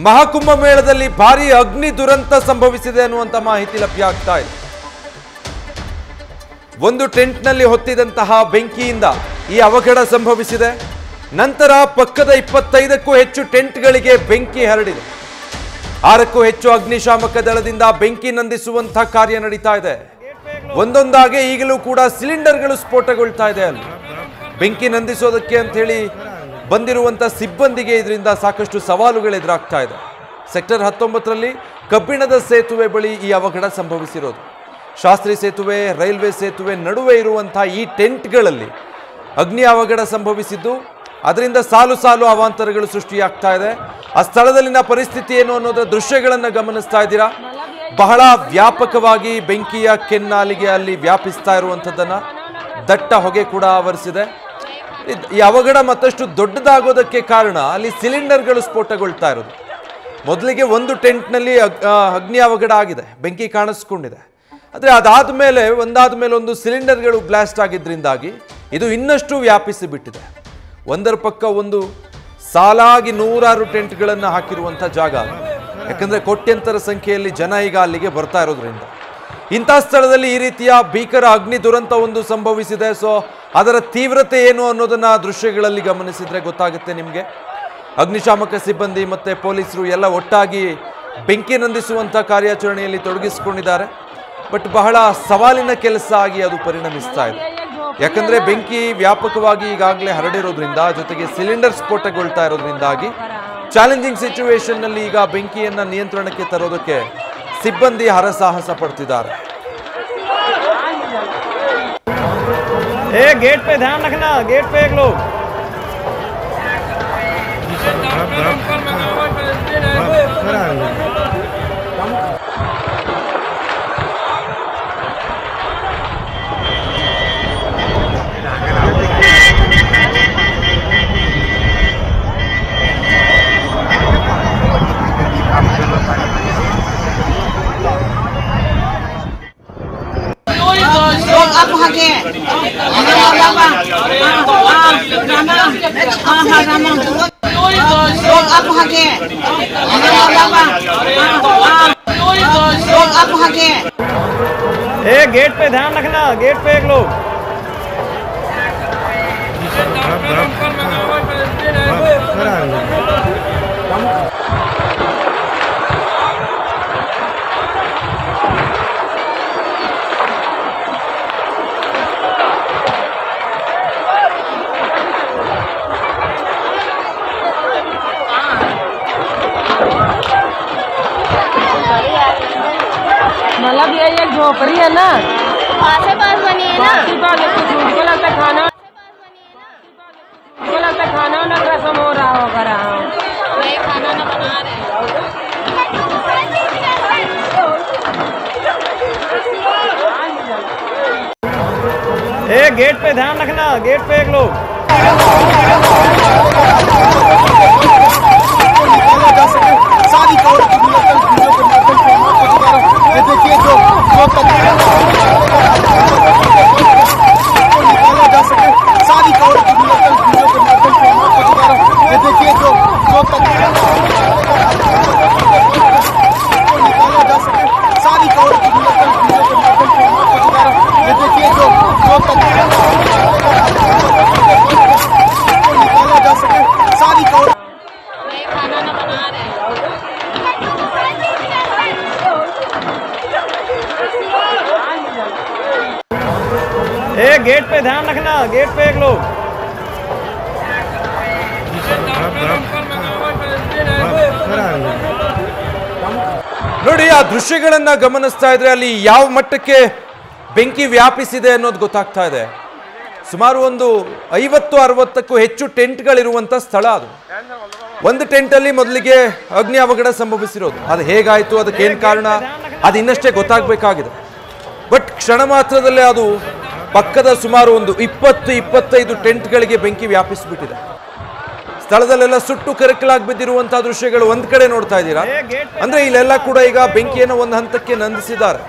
ಮಹಾಕುಂಭ ಮೇಳದಲ್ಲಿ ಭಾರಿ ಅಗ್ನಿ ದುರಂತ ಸಂಭವಿಸಿದೆ ಅನ್ನುವಂತ ಮಾಹಿತಿ ಲಭ್ಯ ಆಗ್ತಾ ಇದೆ. ಒಂದು ಟೆಂಟ್ನಲ್ಲಿ ಹೊತ್ತಿದಂತಹ ಬೆಂಕಿಯಿಂದ ಈ ಅವಘಡ ಸಂಭವಿಸಿದೆ. ನಂತರ ಪಕ್ಕದ 25ಕ್ಕೂ ಹೆಚ್ಚು ಟೆಂಟ್ಗಳಿಗೆ ಬೆಂಕಿ ಹರಡಿದೆ. 6ಕ್ಕೂ ಹೆಚ್ಚು ಅಗ್ನಿಶಾಮಕ ದಳದಿಂದ ಬೆಂಕಿ ನಂದಿಸುವಂತಹ ಕಾರ್ಯ ನಡೀತಾ ಇದೆ. ಒಂದೊಂದಾಗೆ ಈಗಲೂ ಕೂಡ ಸಿಲಿಂಡರ್ಗಳು ಸ್ಫೋಟಗೊಳ್ತಾ ಇದೆ. ಅಲ್ಲಿ ಬೆಂಕಿ ನಂದಿಸೋದಕ್ಕೆ ಅಂತ ಹೇಳಿ ಬಂದಿರುವಂತ ಸಿಬ್ಬಂದಿಗೆ ಇದರಿಂದ ಸಾಕಷ್ಟು ಸವಾಲುಗಳು ಎದುರಾಗ್ತಾ ಇದೆ. ಸೆಕ್ಟರ್ 19ರಲ್ಲಿ ಕಬ್ಬಿಣದ ಸೇತುವೆ ಬಳಿ ಈ ಅವಘಡ ಸಂಭವಿಸಿರೋದು. ಶಾಸ್ತ್ರಿ ಸೇತುವೆ, ರೈಲ್ವೆ ಸೇತುವೆ ನಡುವೆ ಇರುವಂತಹ ಈ ಟೆಂಟ್ಗಳಲ್ಲಿ ಅಗ್ನಿ ಅವಘಡ ಸಂಭವಿಸಿದ್ದು, ಅದರಿಂದ ಸಾಲು ಸಾಲು ಅವಾಂತರಗಳು ಸೃಷ್ಟಿಯಾಗ್ತಾ ಇದೆ. ಆ ಸ್ಥಳದಲ್ಲಿನ ಪರಿಸ್ಥಿತಿ ಏನು ಅನ್ನೋದರ ದೃಶ್ಯಗಳನ್ನು ಗಮನಿಸ್ತಾ ಇದ್ದೀರಾ. ಬಹಳ ವ್ಯಾಪಕವಾಗಿ ಬೆಂಕಿಯ ಕೆನ್ನಾಲಿಗೆ ಅಲ್ಲಿ ವ್ಯಾಪಿಸ್ತಾ ಇರುವಂಥದ್ದನ್ನ ದಟ್ಟ ಹೊಗೆ ಕೂಡ ಆವರಿಸಿದೆ. ಈ ಅವಘಡ ಮತ್ತಷ್ಟು ದೊಡ್ಡದಾಗೋದಕ್ಕೆ ಕಾರಣ ಅಲ್ಲಿ ಸಿಲಿಂಡರ್ಗಳು ಸ್ಫೋಟಗೊಳ್ತಾ ಇರೋದು. ಮೊದಲಿಗೆ ಒಂದು ಟೆಂಟ್ನಲ್ಲಿ ಅಗ್ನಿ ಅವಘಡ ಆಗಿದೆ, ಬೆಂಕಿ ಕಾಣಿಸ್ಕೊಂಡಿದೆ. ಆದರೆ ಅದಾದ ಮೇಲೆ ಒಂದು ಸಿಲಿಂಡರ್ಗಳು ಬ್ಲಾಸ್ಟ್ ಆಗಿದ್ದರಿಂದಾಗಿ ಇದು ಇನ್ನಷ್ಟು ವ್ಯಾಪಿಸಿ ಬಿಟ್ಟಿದೆ. ಒಂದರ ಪಕ್ಕ ಒಂದು ಸಾಲಾಗಿ 100 ಟೆಂಟ್ಗಳನ್ನು ಹಾಕಿರುವಂಥ ಜಾಗ. ಯಾಕಂದರೆ ಕೋಟ್ಯಂತರ ಸಂಖ್ಯೆಯಲ್ಲಿ ಜನ ಈಗ ಅಲ್ಲಿಗೆ ಬರ್ತಾ ಇರೋದ್ರಿಂದ ಇಂಥ ಸ್ಥಳದಲ್ಲಿ ಈ ರೀತಿಯ ಭೀಕರ ಅಗ್ನಿ ದುರಂತ ಒಂದು ಸಂಭವಿಸಿದೆ. ಸೊ ಅದರ ತೀವ್ರತೆ ಏನು ಅನ್ನೋದನ್ನ ದೃಶ್ಯಗಳಲ್ಲಿ ಗಮನಿಸಿದ್ರೆ ಗೊತ್ತಾಗುತ್ತೆ ನಿಮಗೆ. ಅಗ್ನಿಶಾಮಕ ಸಿಬ್ಬಂದಿ ಮತ್ತು ಪೊಲೀಸರು ಎಲ್ಲ ಒಟ್ಟಾಗಿ ಬೆಂಕಿ ನಂದಿಸುವಂಥ ಕಾರ್ಯಾಚರಣೆಯಲ್ಲಿ ತೊಡಗಿಸಿಕೊಂಡಿದ್ದಾರೆ. ಬಟ್ ಬಹಳ ಸವಾಲಿನ ಕೆಲಸ ಆಗಿ ಅದು ಪರಿಣಮಿಸ್ತಾ ಇದೆ. ಯಾಕಂದರೆ ಬೆಂಕಿ ವ್ಯಾಪಕವಾಗಿ ಈಗಾಗಲೇ ಹರಡಿರೋದ್ರಿಂದ, ಜೊತೆಗೆ ಸಿಲಿಂಡರ್ ಸ್ಫೋಟಗೊಳ್ತಾ ಇರೋದ್ರಿಂದಾಗಿ ಚಾಲೆಂಜಿಂಗ್ ಸಿಚುವೇಶನ್ನಲ್ಲಿ ಈಗ ಬೆಂಕಿಯನ್ನು ನಿಯಂತ್ರಣಕ್ಕೆ ತರೋದಕ್ಕೆ ಸಿಬ್ಬಂದಿ ಹರಸಾಹಸ ಪಡ್ತಿದ್ದಾರೆ. गेट पे ध्यान रखना, गेट पे एक लोग अब भागे अब भागे अब भागे गेट पे ध्यान रखना, गेट पे एक लोग मतलब ये एक झोपड़ी है ना, पास बनी है ना, उनको लगता खाना ना रसम हो रहा होगा वही खाना ना बना रहे हैं। गेट पे ध्यान रखना, गेट पे एक लोग गेट पे ध्यान रखना, गेट पे एक लोग ನೋಡಿ, ಆ ದೃಶ್ಯಗಳನ್ನ ಗಮನಿಸ್ತಾ ಇದ್ರೆ ಅಲ್ಲಿ ಯಾವ ಮಟ್ಟಕ್ಕೆ ಬೆಂಕಿ ವ್ಯಾಪಿಸಿದೆ ಅನ್ನೋದು ಗೊತ್ತಾಗ್ತಾ ಇದೆ. ಸುಮಾರು ಒಂದು 50-60ಕ್ಕೂ ಹೆಚ್ಚು ಟೆಂಟ್ಗಳಿರುವಂಥ ಸ್ಥಳ ಅದು. ಒಂದು ಟೆಂಟಲ್ಲಿ ಮೊದಲಿಗೆ ಅಗ್ನಿ ಅವಘಡ ಸಂಭವಿಸಿರೋದು. ಅದು ಹೇಗಾಯಿತು, ಅದಕ್ಕೇನು ಕಾರಣ, ಅದು ಇನ್ನಷ್ಟೇ ಗೊತ್ತಾಗಬೇಕಾಗಿದೆ. ಬಟ್ ಕ್ಷಣ ಮಾತ್ರದಲ್ಲೇ ಅದು ಪಕ್ಕದ ಸುಮಾರು ಒಂದು 20-25 ಟೆಂಟ್ಗಳಿಗೆ ಬೆಂಕಿ ವ್ಯಾಪಿಸಿಬಿಟ್ಟಿದೆ. ಸ್ಥಳದಲ್ಲೆಲ್ಲ ಸುಟ್ಟು ಕರಕಲಾಗಿ ಬಿದ್ದಿರುವಂತಹ ದೃಶ್ಯಗಳು ಒಂದ್ ಕಡೆ ನೋಡ್ತಾ ಇದ್ದೀರಾ. ಅಂದ್ರೆ ಇಲ್ಲೆಲ್ಲ ಕೂಡ ಈಗ ಬೆಂಕಿಯನ್ನು ಒಂದು ಹಂತಕ್ಕೆ ನಂದಿಸಿದ್ದಾರೆ.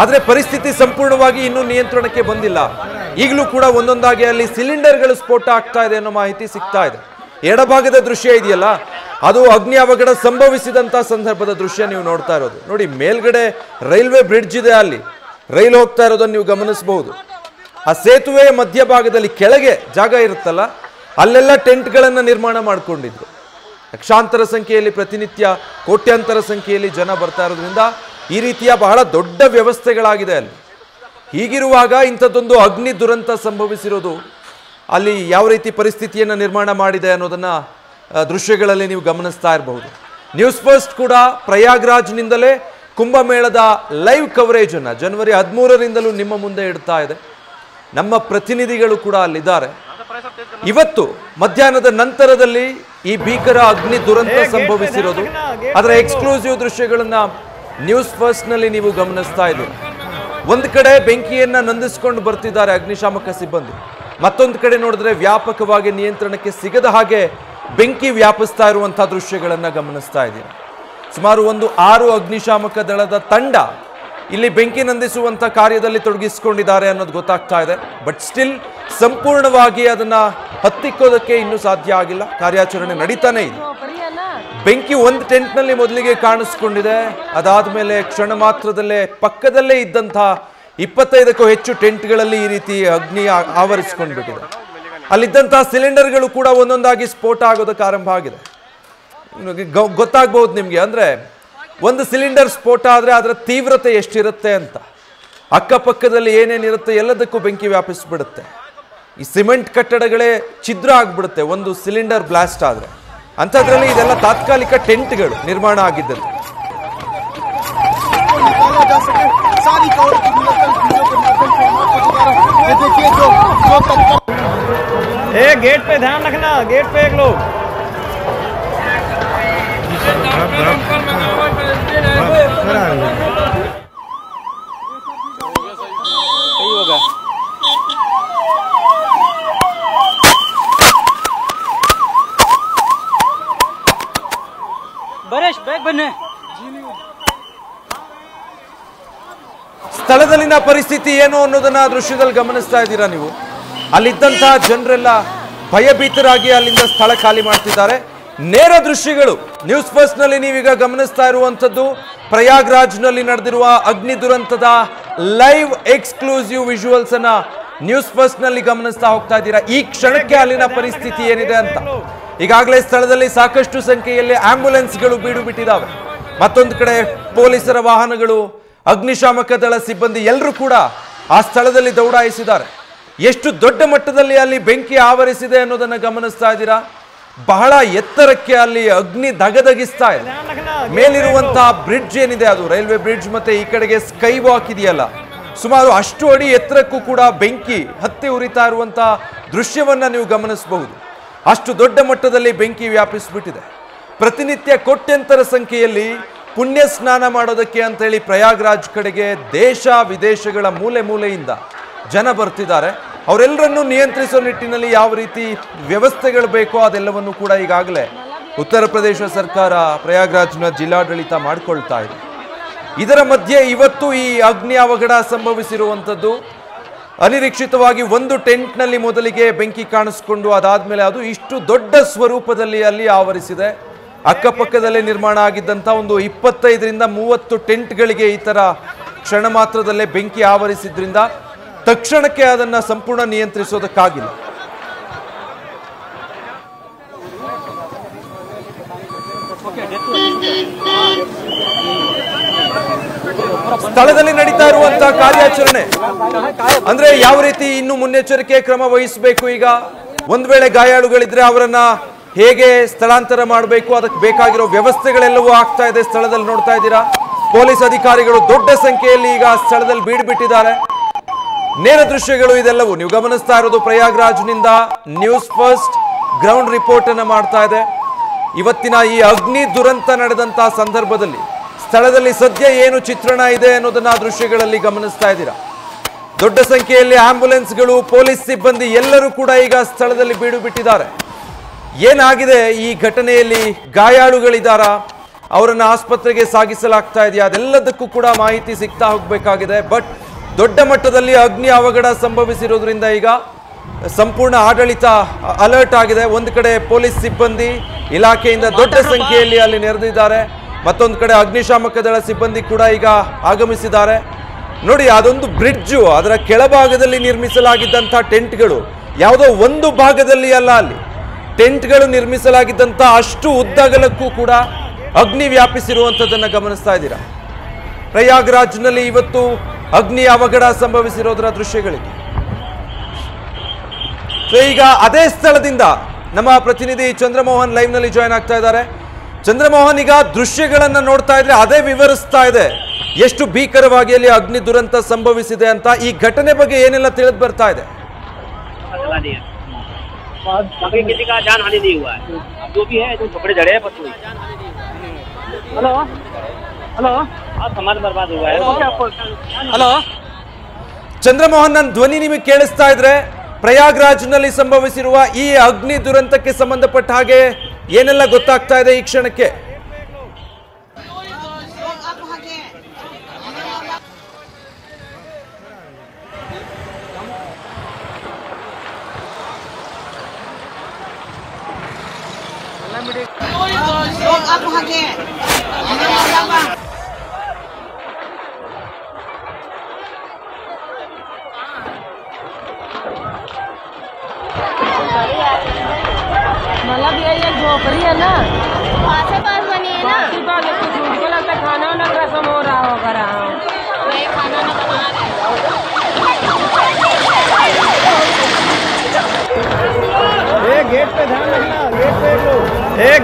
ಆದರೆ ಪರಿಸ್ಥಿತಿ ಸಂಪೂರ್ಣವಾಗಿ ಇನ್ನೂ ನಿಯಂತ್ರಣಕ್ಕೆ ಬಂದಿಲ್ಲ. ಈಗಲೂ ಕೂಡ ಒಂದೊಂದಾಗಿ ಅಲ್ಲಿ ಸಿಲಿಂಡರ್ಗಳು ಸ್ಫೋಟ ಆಗ್ತಾ ಇದೆ ಅನ್ನೋ ಮಾಹಿತಿ ಸಿಗ್ತಾ ಇದೆ. ಎಡಭಾಗದ ದೃಶ್ಯ ಇದೆಯಲ್ಲ, ಅದು ಅಗ್ನಿ ಅವಘಡ ಸಂಭವಿಸಿದಂಥ ಸಂದರ್ಭದ ದೃಶ್ಯ ನೀವು ನೋಡ್ತಾ ಇರೋದು. ನೋಡಿ, ಮೇಲ್ಗಡೆ ರೈಲ್ವೆ ಬ್ರಿಡ್ಜ್ ಇದೆ, ಅಲ್ಲಿ ರೈಲು ಹೋಗ್ತಾ ಇರೋದನ್ನು ನೀವು ಗಮನಿಸಬಹುದು. ಆ ಸೇತುವೆಯ ಮಧ್ಯಭಾಗದಲ್ಲಿ ಕೆಳಗೆ ಜಾಗ ಇರುತ್ತಲ್ಲ, ಅಲ್ಲೆಲ್ಲ ಟೆಂಟ್ಗಳನ್ನು ನಿರ್ಮಾಣ ಮಾಡಿಕೊಂಡಿದ್ರು. ಲಕ್ಷಾಂತರ ಸಂಖ್ಯೆಯಲ್ಲಿ ಪ್ರತಿನಿತ್ಯ ಕೋಟ್ಯಾಂತರ ಸಂಖ್ಯೆಯಲ್ಲಿ ಜನ ಬರ್ತಾ ಇರೋದ್ರಿಂದ ಈ ರೀತಿಯ ಬಹಳ ದೊಡ್ಡ ವ್ಯವಸ್ಥೆಗಳಾಗಿದೆ ಅಲ್ಲಿ. ಹೀಗಿರುವಾಗ ಇಂಥದ್ದೊಂದು ಅಗ್ನಿ ದುರಂತ ಸಂಭವಿಸಿರೋದು ಅಲ್ಲಿ ಯಾವ ರೀತಿ ಪರಿಸ್ಥಿತಿಯನ್ನು ನಿರ್ಮಾಣ ಮಾಡಿದೆ ಅನ್ನೋದನ್ನ ದೃಶ್ಯಗಳಲ್ಲಿ ನೀವು ಗಮನಿಸ್ತಾ ಇರಬಹುದು. ನ್ಯೂಸ್ ಫಸ್ಟ್ ಕೂಡ ಪ್ರಯಾಗ್ರಾಜ್ನಿಂದಲೇ ಕುಂಭಮೇಳದ ಲೈವ್ ಕವರೇಜ್ ಅನ್ನು ಜನವರಿ 13ರಿಂದಲೂ ನಿಮ್ಮ ಮುಂದೆ ಇಡ್ತಾ ಇದೆ. ನಮ್ಮ ಪ್ರತಿನಿಧಿಗಳು ಕೂಡ ಅಲ್ಲಿದ್ದಾರೆ. ಇವತ್ತು ಮಧ್ಯಾಹ್ನದ ನಂತರದಲ್ಲಿ ಈ ಭೀಕರ ಅಗ್ನಿ ದುರಂತ ಸಂಭವಿಸಿರೋದು, ಅದರ ಎಕ್ಸ್ಕ್ಲೂಸಿವ್ ದೃಶ್ಯಗಳನ್ನ ನ್ಯೂಸ್ ಫಸ್ಟ್ ನಲ್ಲಿ ನೀವು ಗಮನಿಸ್ತಾ ಇದ್ದೀರಿ. ಒಂದು ಕಡೆ ಬೆಂಕಿಯನ್ನ ನಂದಿಸಿಕೊಂಡು ಬರ್ತಿದ್ದಾರೆ ಅಗ್ನಿಶಾಮಕ ಸಿಬ್ಬಂದಿ, ಮತ್ತೊಂದು ಕಡೆ ನೋಡಿದ್ರೆ ವ್ಯಾಪಕವಾಗಿ ನಿಯಂತ್ರಣಕ್ಕೆ ಸಿಗದ ಹಾಗೆ ಬೆಂಕಿ ವ್ಯಾಪಿಸ್ತಾ ಇರುವಂತಹ ದೃಶ್ಯಗಳನ್ನ ಗಮನಿಸ್ತಾ ಇದ್ದೀರಿ. ಸುಮಾರು 6 ಅಗ್ನಿಶಾಮಕ ದಳದ ತಂಡ ಇಲ್ಲಿ ಬೆಂಕಿ ನಂದಿಸುವಂತ ಕಾರ್ಯದಲ್ಲಿ ತೊಡಗಿಸಿಕೊಂಡಿದ್ದಾರೆ ಅನ್ನೋದು ಗೊತ್ತಾಗ್ತಾ ಇದೆ. ಬಟ್ ಸ್ಟಿಲ್ ಸಂಪೂರ್ಣವಾಗಿ ಅದನ್ನ ಹತ್ತಿಕ್ಕೋದಕ್ಕೆ ಇನ್ನೂ ಸಾಧ್ಯ ಆಗಿಲ್ಲ. ಕಾರ್ಯಾಚರಣೆ ನಡೀತಾನೆ ಇದೆ. ಬೆಂಕಿ ಒಂದು ಟೆಂಟ್ನಲ್ಲಿ ಮೊದಲಿಗೆ ಕಾಣಿಸ್ಕೊಂಡಿದೆ. ಅದಾದ್ಮೇಲೆ ಕ್ಷಣ ಮಾತ್ರದಲ್ಲೇ ಪಕ್ಕದಲ್ಲೇ ಇದ್ದಂತಹ 25ಕ್ಕೂ ಹೆಚ್ಚು ಟೆಂಟ್ಗಳಲ್ಲಿ ಈ ರೀತಿ ಅಗ್ನಿ ಆವರಿಸಿಕೊಂಡ್ಬಿಟ್ಟಿದೆ. ಅಲ್ಲಿದ್ದಂತಹ ಸಿಲಿಂಡರ್ಗಳು ಕೂಡ ಒಂದೊಂದಾಗಿ ಸ್ಫೋಟ ಆಗೋದಕ್ಕೆ ಆರಂಭ ಆಗಿದೆ. ಗೊತ್ತಾಗ್ಬಹುದು ನಿಮ್ಗೆ, ಅಂದ್ರೆ ಒಂದು ಸಿಲಿಂಡರ್ ಸ್ಫೋಟ ಆದ್ರೆ ಅದರ ತೀವ್ರತೆ ಎಷ್ಟಿರುತ್ತೆ ಅಂತ. ಅಕ್ಕಪಕ್ಕದಲ್ಲಿ ಏನೇನಿರುತ್ತೆ ಎಲ್ಲದಕ್ಕೂ ಬೆಂಕಿ ವ್ಯಾಪಿಸ್ಬಿಡುತ್ತೆ. ಈ ಸಿಮೆಂಟ್ ಕಟ್ಟಡಗಳೇ ಛಿದ್ರ ಆಗ್ಬಿಡುತ್ತೆ ಒಂದು ಸಿಲಿಂಡರ್ ಬ್ಲಾಸ್ಟ್ ಆದ್ರೆ. ಅಂಥದ್ರಲ್ಲಿ ಇದೆಲ್ಲ ತಾತ್ಕಾಲಿಕ ಟೆಂಟ್ಗಳು ನಿರ್ಮಾಣ ಆಗಿದ್ದದ್ದು. गेट पे ध्यान रखना, गेट पे एक लोग होगा। बरेश बैग बने ಸ್ಥಳದಲ್ಲಿನ ಪರಿಸ್ಥಿತಿ ಏನು ಅನ್ನೋದನ್ನ ದೃಶ್ಯದಲ್ಲಿ ಗಮನಿಸ್ತಾ ಇದ್ದೀರಾ ನೀವು. ಅಲ್ಲಿದ್ದಂತಹ ಜನರೆಲ್ಲ ಭಯಭೀತರಾಗಿ ಅಲ್ಲಿಂದ ಸ್ಥಳ ಖಾಲಿ ಮಾಡ್ತಿದ್ದಾರೆ. ನೇರ ದೃಶ್ಯಗಳು ನ್ಯೂಸ್ ಫಸ್ಟ್ ನಲ್ಲಿ ನೀವೀಗ ಗಮನಿಸ್ತಾ ಇರುವಂತದ್ದು ಪ್ರಯಾಗ್ರಾಜ್ನಲ್ಲಿ ನಡೆದಿರುವ ಅಗ್ನಿ ದುರಂತದ ಲೈವ್ ಎಕ್ಸ್ಕ್ಲೂಸಿವ್ ವಿಜುವಲ್ಸ್ ಅನ್ನ ನ್ಯೂಸ್ ಫಸ್ಟ್ ನಲ್ಲಿ ಗಮನಿಸ್ತಾ ಹೋಗ್ತಾ ಇದ್ದೀರಾ. ಈ ಕ್ಷಣಕ್ಕೆ ಅಲ್ಲಿನ ಪರಿಸ್ಥಿತಿ ಏನಿದೆ ಅಂತ. ಈಗಾಗಲೇ ಸ್ಥಳದಲ್ಲಿ ಸಾಕಷ್ಟು ಸಂಖ್ಯೆಯಲ್ಲಿ ಆಂಬ್ಯುಲೆನ್ಸ್ಗಳು ಬೀಡು ಬಿಟ್ಟಿದ್ದಾವೆ. ಮತ್ತೊಂದು ಕಡೆ ಪೊಲೀಸರ ವಾಹನಗಳು, ಅಗ್ನಿಶಾಮಕ ದಳ ಸಿಬ್ಬಂದಿ ಎಲ್ಲರೂ ಕೂಡ ಆ ಸ್ಥಳದಲ್ಲಿ ದೌಡಾಯಿಸಿದ್ದಾರೆ. ಎಷ್ಟು ದೊಡ್ಡ ಮಟ್ಟದಲ್ಲಿ ಅಲ್ಲಿ ಬೆಂಕಿ ಆವರಿಸಿದೆ ಅನ್ನೋದನ್ನ ಗಮನಿಸ್ತಾ ಇದ್ದೀರಾ. ಬಹಳ ಎತ್ತರಕ್ಕೆ ಅಲ್ಲಿ ಅಗ್ನಿ ದಗದಗಿಸ್ತಾ ಇದೆ. ಮೇಲಿರುವಂತಹ ಬ್ರಿಡ್ಜ್ ಏನಿದೆ, ಅದು ರೈಲ್ವೆ ಬ್ರಿಡ್ಜ್, ಮತ್ತೆ ಈ ಕಡೆಗೆ ಸ್ಕೈ ವಾಕ್ ಇದೆಯಲ್ಲ, ಸುಮಾರು ಅಷ್ಟು ಅಡಿ ಎತ್ತರಕ್ಕೂ ಕೂಡ ಬೆಂಕಿ ಹತ್ತಿ ಉರಿತಾ ಇರುವಂತಹ ದೃಶ್ಯವನ್ನ ನೀವು ಗಮನಿಸಬಹುದು. ಅಷ್ಟು ದೊಡ್ಡ ಮಟ್ಟದಲ್ಲಿ ಬೆಂಕಿ ವ್ಯಾಪಿಸಿಬಿಟ್ಟಿದೆ. ಪ್ರತಿನಿತ್ಯ ಕೋಟ್ಯಂತರ ಸಂಖ್ಯೆಯಲ್ಲಿ ಪುಣ್ಯ ಸ್ನಾನ ಮಾಡೋದಕ್ಕೆ ಅಂತೇಳಿ ಪ್ರಯಾಗ್ರಾಜ್ ಕಡೆಗೆ ದೇಶ ವಿದೇಶಗಳ ಮೂಲೆ ಮೂಲೆಯಿಂದ ಜನ ಬರ್ತಿದ್ದಾರೆ. ಅವರೆಲ್ಲರನ್ನೂ ನಿಯಂತ್ರಿಸೋ ನಿಟ್ಟಿನಲ್ಲಿ ಯಾವ ರೀತಿ ವ್ಯವಸ್ಥೆಗಳು ಬೇಕೋ ಅದೆಲ್ಲವನ್ನು ಕೂಡ ಈಗಾಗಲೇ ಉತ್ತರ ಪ್ರದೇಶ ಸರ್ಕಾರ ಪ್ರಯಾಗ್ರಾಜ್ನ ಜಿಲ್ಲಾಡಳಿತ ಮಾಡಿಕೊಳ್ತಾ ಇದೆ. ಇದರ ಮಧ್ಯೆ ಇವತ್ತು ಈ ಅಗ್ನಿ ಅವಘಡ ಸಂಭವಿಸಿರುವಂಥದ್ದು ಅನಿರೀಕ್ಷಿತವಾಗಿ ಒಂದು ಟೆಂಟ್ನಲ್ಲಿ ಮೊದಲಿಗೆ ಬೆಂಕಿ ಕಾಣಿಸ್ಕೊಂಡು ಅದಾದ್ಮೇಲೆ ಅದು ಇಷ್ಟು ದೊಡ್ಡ ಸ್ವರೂಪದಲ್ಲಿ ಅಲ್ಲಿ ಆವರಿಸಿದೆ. ಅಕ್ಕಪಕ್ಕದಲ್ಲೇ ನಿರ್ಮಾಣ ಆಗಿದ್ದಂಥ ಒಂದು 25ರಿಂದ 30 ಟೆಂಟ್ಗಳಿಗೆ ಈ ತರ ಕ್ಷಣ ಮಾತ್ರದಲ್ಲೇ ಬೆಂಕಿ ಆವರಿಸಿದ್ರಿಂದ ತಕ್ಷಣಕ್ಕೆ ಅದನ್ನ ಸಂಪೂರ್ಣ ನಿಯಂತ್ರಿಸೋದಕ್ಕಾಗಿಲ್ಲ. ಸ್ಥಳದಲ್ಲಿ ನಡೀತಾ ಇರುವಂತಹ ಕಾರ್ಯಾಚರಣೆ ಅಂದ್ರೆ ಯಾವ ರೀತಿ ಇನ್ನು ಮುನ್ನೆಚ್ಚರಿಕೆ ಕ್ರಮ ವಹಿಸಬೇಕು. ಈಗ ಒಂದ್ ವೇಳೆ ಗಾಯಾಳುಗಳಿದ್ರೆ ಅವರನ್ನ ಹೇಗೆ ಸ್ಥಳಾಂತರ ಮಾಡಬೇಕು, ಅದಕ್ಕೆ ಬೇಕಾಗಿರೋ ವ್ಯವಸ್ಥೆಗಳೆಲ್ಲವೂ ಆಗ್ತಾ ಇದೆ. ಸ್ಥಳದಲ್ಲಿ ನೋಡ್ತಾ ಇದ್ದೀರಾ, ಪೊಲೀಸ್ ಅಧಿಕಾರಿಗಳು ದೊಡ್ಡ ಸಂಖ್ಯೆಯಲ್ಲಿ ಈಗ ಸ್ಥಳದಲ್ಲಿ ಬೀಡುಬಿಟ್ಟಿದ್ದಾರೆ. ನೇರ ದೃಶ್ಯಗಳು ಇದೆಲ್ಲವೂ ನೀವು ಗಮನಿಸ್ತಾ ಇರೋದು ಪ್ರಯಾಗ್ರಾಜ್ನಿಂದ ನ್ಯೂಸ್ ಫಸ್ಟ್ ಗ್ರೌಂಡ್ ರಿಪೋರ್ಟ್ ಅನ್ನು ಮಾಡ್ತಾ ಇದೆ. ಇವತ್ತಿನ ಈ ಅಗ್ನಿ ದುರಂತ ನಡೆದಂತಹ ಸಂದರ್ಭದಲ್ಲಿ ಸ್ಥಳದಲ್ಲಿ ಸದ್ಯ ಏನು ಚಿತ್ರಣ ಇದೆ ಅನ್ನೋದನ್ನ ದೃಶ್ಯಗಳಲ್ಲಿ ಗಮನಿಸ್ತಾ ಇದ್ದೀರಾ. ದೊಡ್ಡ ಸಂಖ್ಯೆಯಲ್ಲಿ ಆಂಬ್ಯುಲೆನ್ಸ್ಗಳು, ಪೊಲೀಸ್ ಸಿಬ್ಬಂದಿ ಎಲ್ಲರೂ ಕೂಡ ಈಗ ಸ್ಥಳದಲ್ಲಿ ಬೀಡು ಬಿಟ್ಟಿದ್ದಾರೆ. ಏನಾಗಿದೆ ಈ ಘಟನೆಯಲ್ಲಿ, ಗಾಯಾಳುಗಳಿದ್ದಾರ, ಅವರನ್ನು ಆಸ್ಪತ್ರೆಗೆ ಸಾಗಿಸಲಾಗ್ತಾ ಇದೆಯಾ, ಅದೆಲ್ಲದಕ್ಕೂ ಕೂಡ ಮಾಹಿತಿ ಸಿಗ್ತಾ ಹೋಗಬೇಕಾಗಿದೆ. ಬಟ್ ದೊಡ್ಡ ಮಟ್ಟದಲ್ಲಿ ಅಗ್ನಿ ಅವಘಡ ಸಂಭವಿಸಿರೋದ್ರಿಂದ ಈಗ ಸಂಪೂರ್ಣ ಆಡಳಿತ ಅಲರ್ಟ್ ಆಗಿದೆ. ಒಂದು ಕಡೆ ಪೊಲೀಸ್ ಸಿಬ್ಬಂದಿ, ಇಲಾಖೆಯಿಂದ ದೊಡ್ಡ ಸಂಖ್ಯೆಯಲ್ಲಿ ಅಲ್ಲಿ ನೆರೆದಿದ್ದಾರೆ. ಮತ್ತೊಂದು ಕಡೆ ಅಗ್ನಿಶಾಮಕ ದಳ ಸಿಬ್ಬಂದಿ ಕೂಡ ಈಗ ಆಗಮಿಸಿದ್ದಾರೆ. ನೋಡಿ, ಅದೊಂದು ಬ್ರಿಡ್ಜು, ಅದರ ಕೆಳಭಾಗದಲ್ಲಿ ನಿರ್ಮಿಸಲಾಗಿದ್ದಂಥ ಟೆಂಟ್ಗಳು ಯಾವುದೋ ಒಂದು ಭಾಗದಲ್ಲಿ ಅಲ್ಲ, ಅಲ್ಲಿ ಟೆಂಟ್ಗಳು ನಿರ್ಮಿಸಲಾಗಿದ್ದಂಥ ಅಷ್ಟು ಉದ್ದಗಲಕ್ಕೂ ಕೂಡ ಅಗ್ನಿ ವ್ಯಾಪಿಸಿರುವಂಥದ್ದನ್ನು ಗಮನಿಸ್ತಾ ಇದ್ದೀರಾ. ಪ್ರಯಾಗ್ರಾಜ್ನಲ್ಲಿ ಇವತ್ತು ಅಗ್ನಿ ಅವಘಡ ಸಂಭವಿಸಿರೋದರ ದೃಶ್ಯಗಳಿಗೆ. ಸೊ ಈಗ ಅದೇ ಸ್ಥಳದಿಂದ ನಮ್ಮ ಪ್ರತಿನಿಧಿ ಚಂದ್ರಮೋಹನ್ ಲೈವ್ ನಲ್ಲಿ ಜಾಯ್ನ್ ಆಗ್ತಾ ಇದ್ದಾರೆ. ಚಂದ್ರಮೋಹನ್, ಈಗ ದೃಶ್ಯಗಳನ್ನ ನೋಡ್ತಾ ಇದ್ರೆ ಅದೇ ವಿವರಿಸ್ತಾ ಇದೆ ಎಷ್ಟು ಭೀಕರವಾಗಿ ಅಲ್ಲಿ ಅಗ್ನಿ ದುರಂತ ಸಂಭವಿಸಿದೆ ಅಂತ. ಈ ಘಟನೆ ಬಗ್ಗೆ ಏನೆಲ್ಲ ತಿಳಿದು ಬರ್ತಾ ಇದೆ? किसी का जान हानि नहीं हुआ है, जो भी है जो कपड़े जड़े हैं पत्थर। हेलो हेलो, आप सामान बर्बाद हुआ है। हेलो ಚಂದ್ರಮೋಹನ್, ನನ್ನ ಧ್ವನಿ ನಿಮಗೆ ಕೇಳಿಸ್ತಾ ಇದ್ರೆ ಪ್ರಯಾಗ್ರಾಜ್ನಲ್ಲಿ ಸಂಭವಿಸಿರುವ ಈ ಅಗ್ನಿ ದುರಂತಕ್ಕೆ ಸಂಬಂಧಪಟ್ಟ ಹಾಗೆ ಏನೆಲ್ಲ ಗೊತ್ತಾಗ್ತಾ ಇದೆ ಈ ಕ್ಷಣಕ್ಕೆ? मतलब ये एक झोपड़ी है ना, पास बनी है ना, बाकी बात है, कुछ मुझको लगता है खाना वाना का रसम हो रहा होगा। वही खाना ना बना रहे हैं। गेट पे ध्यान रखना, गेट पे एक लोग,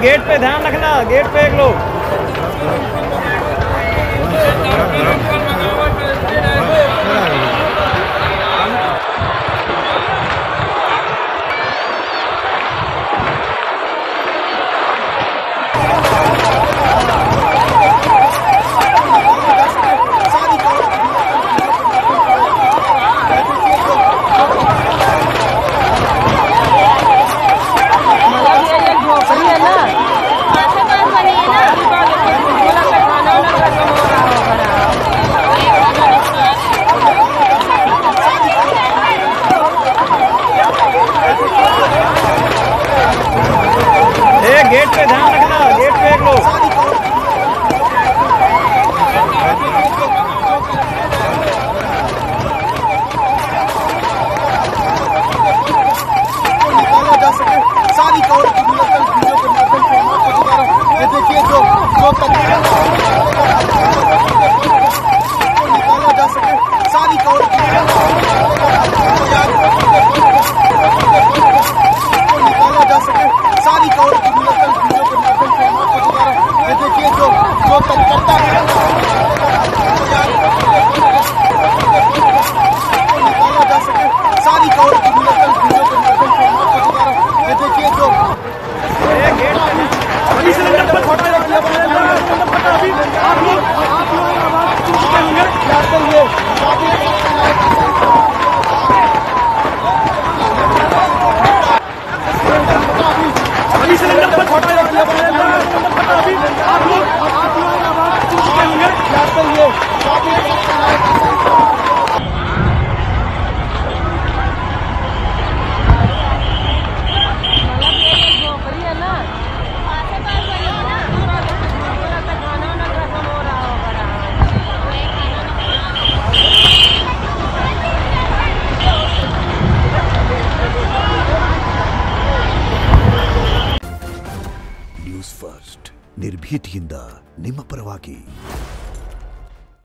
गेट पे ध्यान रखना, गेट पे एक लोग। गेट पे ध्यान रखना, गेट पे एक लोग। निकाला जा सके सारी कवर की वीडियो के माध्यम से हम आपको दिखा रहे हैं। ये देखिए जो निकाला जा सके सारी कवर की निकाला जा सके सारी कवर की वीडियो के माध्यम से हम आपको दिखा रहे हैं। ये देखिए जो तत्परता निकाला जा सके सारी कवर की वीडियो के माध्यम से हम आपको दिखा रहे हैं। ये देखिए जो आप लोग आवाज सुनते होंगे, जाते हुए सिलेंडर पर फोटो रख दिया, आप लोग आवाज सुनते होंगे, जाते हुए झोपड़ी है ना, पास बनी है ना, मुझको लगता है खाना वाना का रसम हो रहा होगा। वही खाना ना बना रहे हैं। ನ್ಯೂಸ್ ಫಸ್ಟ್ ನಿರ್ಭೀತಿಯಿಂದ ನಿಮ್ಮ ಪರವಾಗಿ.